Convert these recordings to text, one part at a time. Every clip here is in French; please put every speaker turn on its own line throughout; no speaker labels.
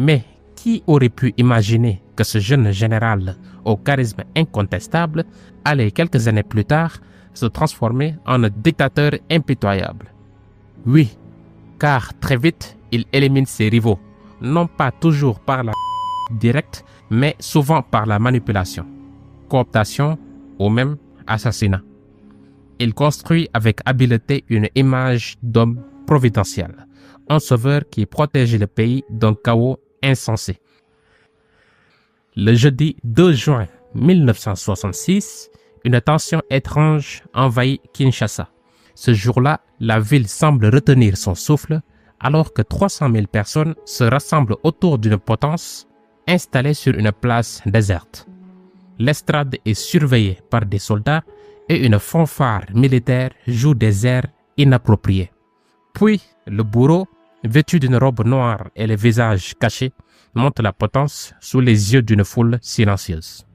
Mais qui aurait pu imaginer que ce jeune général au charisme incontestable allait quelques années plus tard se transformer en un dictateur impitoyable? Oui, car très vite, il élimine ses rivaux, non pas toujours par la directe, mais souvent par la manipulation, cooptation ou même assassinat. Il construit avec habileté une image d'homme providentiel, un sauveur qui protège le pays d'un chaos insensé. Le jeudi 2 juin 1966, une tension étrange envahit Kinshasa. Ce jour-là, la ville semble retenir son souffle alors que 300 000 personnes se rassemblent autour d'une potence installée sur une place déserte. L'estrade est surveillée par des soldats et une fanfare militaire joue des airs inappropriés. Puis, le bourreau, vêtu d'une robe noire et le visage caché, monte la potence sous les yeux d'une foule silencieuse.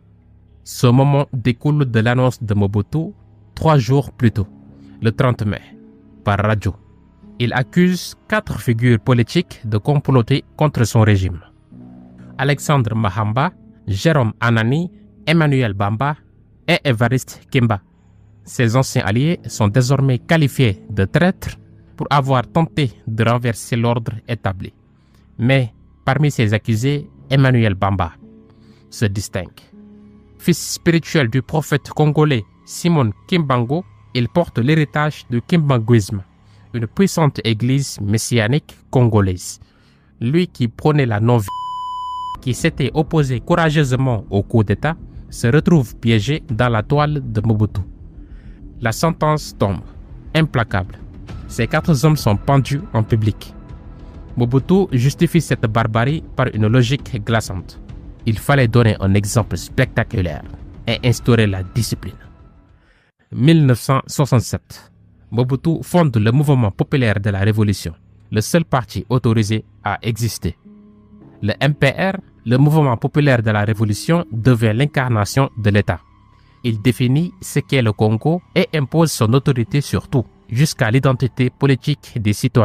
Ce moment découle de l'annonce de Mobutu 3 jours plus tôt, le 30 mai, par radio. Il accuse 4 figures politiques de comploter contre son régime. Alexandre Mahamba, Jérôme Anani, Emmanuel Bamba et Évariste Kimba. Ces anciens alliés sont désormais qualifiés de traîtres pour avoir tenté de renverser l'ordre établi. Mais parmi ces accusés, Emmanuel Bamba se distingue. Fils spirituel du prophète congolais Simon Kimbangu, il porte l'héritage du kimbanguisme, une puissante église messianique congolaise. Lui qui prônait la non-violence, qui s'était opposé courageusement au coup d'État, se retrouve piégé dans la toile de Mobutu. La sentence tombe, implacable. Ces 4 hommes sont pendus en public. Mobutu justifie cette barbarie par une logique glaçante. Il fallait donner un exemple spectaculaire et instaurer la discipline. 1967. Mobutu fonde le mouvement populaire de la Révolution, le seul parti autorisé à exister. Le MPR, le mouvement populaire de la Révolution, devient l'incarnation de l'État. Il définit ce qu'est le Congo et impose son autorité sur tout, jusqu'à l'identité politique des citoyens.